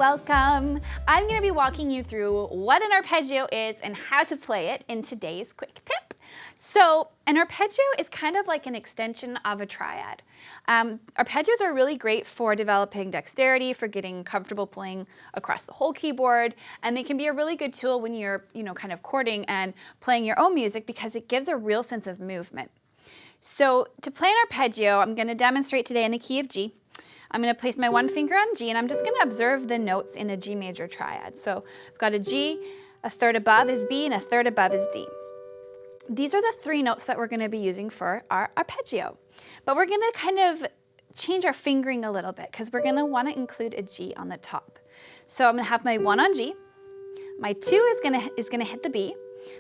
welcome. I'm going to be walking you through what an arpeggio is and how to play it in today's quick tip. So an arpeggio is kind of like an extension of a triad. Arpeggios are really great for developing dexterity, for getting comfortable playing across the whole keyboard, and they can be a really good tool when you're, kind of chording and playing your own music because it gives a real sense of movement. So to play an arpeggio, I'm going to demonstrate today in the key of G. I'm going to place my one finger on G, and I'm just going to observe the notes in a G major triad. So I've got a G, a third above is B, and a third above is D. These are the three notes that we're going to be using for our arpeggio. But we're going to kind of change our fingering a little bit because we're going to want to include a G on the top. So I'm going to have my 1 on G, my 2 is going to hit the B,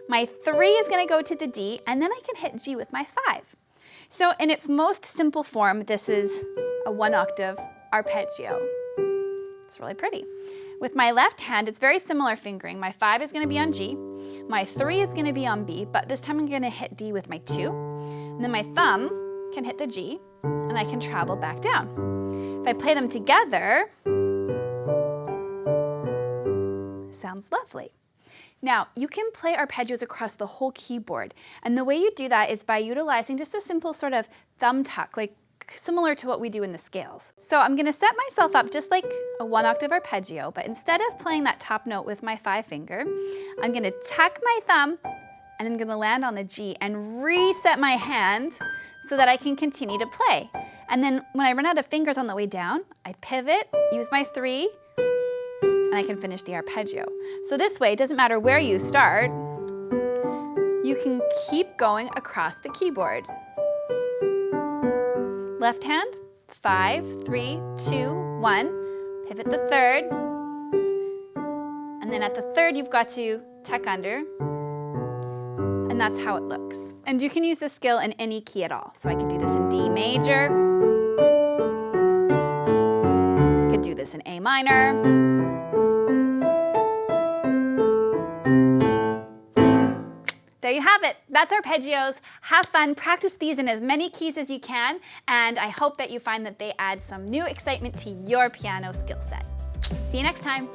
my 3 is going to go to the D, and then I can hit G with my 5. So in its most simple form, this is a 1-octave arpeggio. It's really pretty. With my left hand, it's very similar fingering. My 5 is going to be on G, my 3 is going to be on B, but this time I'm going to hit D with my 2, and then my thumb can hit the G, and I can travel back down. If I play them together, sounds lovely. Now, you can play arpeggios across the whole keyboard, and the way you do that is by utilizing just a simple sort of thumb tuck, like similar to what we do in the scales. So I'm going to set myself up just like a 1-octave arpeggio, but instead of playing that top note with my 5 finger, I'm going to tuck my thumb and I'm going to land on the G and reset my hand so that I can continue to play. And then when I run out of fingers on the way down, I pivot, use my 3, and I can finish the arpeggio. So this way, it doesn't matter where you start, you can keep going across the keyboard. Left hand, 5, 3, 2, 1, pivot the third, and then at the third you've got to tuck under, and that's how it looks. And you can use this skill in any key at all. So I could do this in D major, I could do this in A minor, there you have it. That's arpeggios. Have fun. Practice these in as many keys as you can, and I hope that you find that they add some new excitement to your piano skill set. See you next time.